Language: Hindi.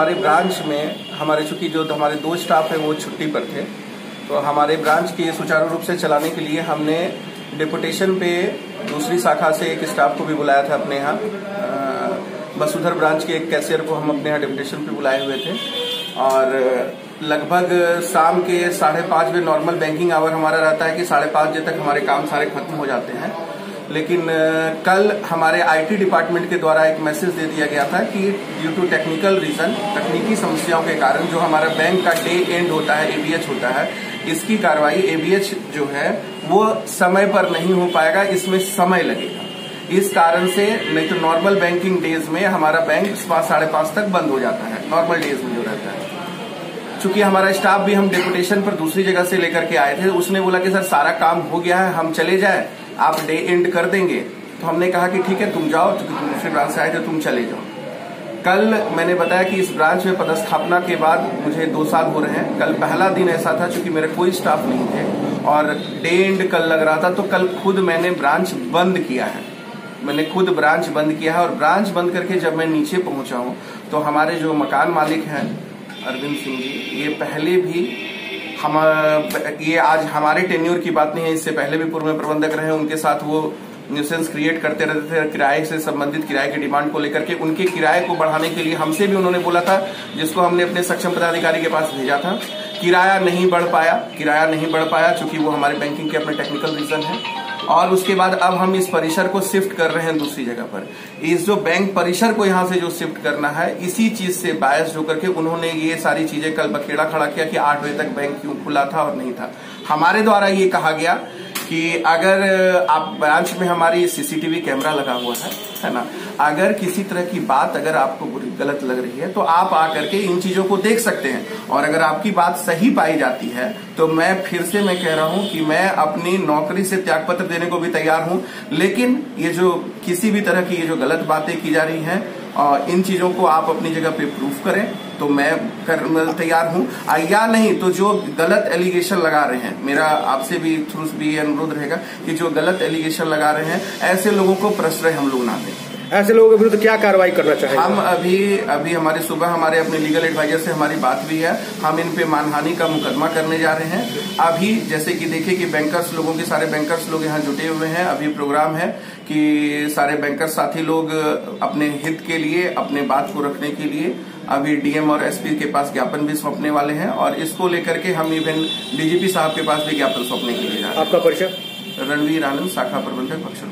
हमारे ब्रांच में हमारे चूंकि जो हमारे 2 स्टाफ है वो छुट्टी पर थे, तो हमारे ब्रांच के सुचारू रूप से चलाने के लिए हमने डिपुटेशन पे दूसरी शाखा से एक स्टाफ को भी बुलाया था अपने यहाँ। वसुधर ब्रांच के एक कैशियर को हम अपने यहाँ डिपुटेशन पे बुलाए हुए थे और लगभग शाम के 5:30 बजे नॉर्मल बैंकिंग आवर हमारा रहता है कि 5:30 बजे तक हमारे काम सारे खत्म हो जाते हैं। लेकिन कल हमारे आईटी डिपार्टमेंट के द्वारा एक मैसेज दे दिया गया था कि ड्यू टू टेक्निकल रीजन, तकनीकी समस्याओं के कारण जो हमारा बैंक का डे एंड होता है, एबीएच होता है, इसकी कार्रवाई एबीएच जो है वो समय पर नहीं हो पाएगा, इसमें समय लगेगा। इस कारण से नहीं तो नॉर्मल बैंकिंग डेज में हमारा बैंक 5:30 तक बंद हो जाता है, नॉर्मल डेज में जो रहता है। चूंकि हमारा स्टाफ भी हम डेपुटेशन पर दूसरी जगह से लेकर के आए थे, उसने बोला कि सर सारा काम हो गया है, हम चले जाए, आप डे एंड कर देंगे। तो हमने कहा कि ठीक है तुम जाओ, क्योंकि तुम दूसरे ब्रांच से आए थे, तुम चले जाओ। कल मैंने बताया कि इस ब्रांच में पदस्थापना के बाद मुझे 2 साल हो रहे हैं। कल पहला दिन ऐसा था, चूंकि मेरे कोई स्टाफ नहीं थे और डे एंड कल लग रहा था, तो कल खुद मैंने ब्रांच बंद किया है। मैंने खुद ब्रांच बंद किया है और ब्रांच बंद करके जब मैं नीचे पहुंचा हूं तो हमारे जो मकान मालिक हैं अरविंद सिंह जी, ये पहले भी ये आज हमारे टेन्योर की बात नहीं है, इससे पहले भी पूर्व में प्रबंधक रहे, उनके साथ वो न्यूसेंस क्रिएट करते रहते थे किराए से संबंधित, किराए की डिमांड को लेकर के। उनके किराए को बढ़ाने के लिए हमसे भी उन्होंने बोला था, जिसको हमने अपने सक्षम पदाधिकारी के पास भेजा था। किराया नहीं बढ़ पाया चूंकि वो हमारे बैंकिंग के अपने टेक्निकल रीजन है। और उसके बाद अब हम इस परिसर को शिफ्ट कर रहे हैं दूसरी जगह पर। इस जो बैंक परिसर को यहाँ से जो शिफ्ट करना है, इसी चीज से बायस होकर के उन्होंने ये सारी चीजें कल बखेड़ा खड़ा किया कि 8 बजे तक बैंक क्यों खुला था और नहीं था। हमारे द्वारा ये कहा गया कि अगर आप ब्रांच में हमारी सीसीटीवी कैमरा लगा हुआ है ना, अगर किसी तरह की बात अगर आपको गलत लग रही है तो आप आकर के इन चीजों को देख सकते हैं, और अगर आपकी बात सही पाई जाती है तो मैं फिर से कह रहा हूं कि मैं अपनी नौकरी से त्यागपत्र देने को भी तैयार हूं। लेकिन ये जो किसी भी तरह की ये जो गलत बातें की जा रही हैं, इन चीजों को आप अपनी जगह पे प्रूफ करें तो मैं तैयार हूं, या नहीं तो जो गलत एलिगेशन लगा रहे हैं, मेरा आपसे भी थ्रू भी अनुरोध रहेगा कि जो गलत एलिगेशन लगा रहे हैं ऐसे लोगों को प्रश्रय हम लोग ना दें। ऐसे लोगों के विरुद्ध क्या कार्रवाई करना चाहेंगे? हम अभी हमारे सुबह हमारे अपने लीगल एडवाइजर से हमारी बात हुई है, हम इन पे मानहानि का मुकदमा करने जा रहे हैं। अभी जैसे कि देखिए कि बैंकर्स लोगों के सारे बैंकर्स लोग यहाँ जुटे हुए हैं। अभी प्रोग्राम है कि सारे बैंकर्स साथी लोग अपने हित के लिए, अपने बात को रखने के लिए अभी डीएम और एसपी के पास ज्ञापन भी सौंपने वाले हैं, और इसको लेकर के हम इवन डीजीपी साहब के पास भी ज्ञापन सौंपने के लिए जा रहे हैं। आपका परिचय? रणवीर आनंद, शाखा प्रबंधक बक्सर।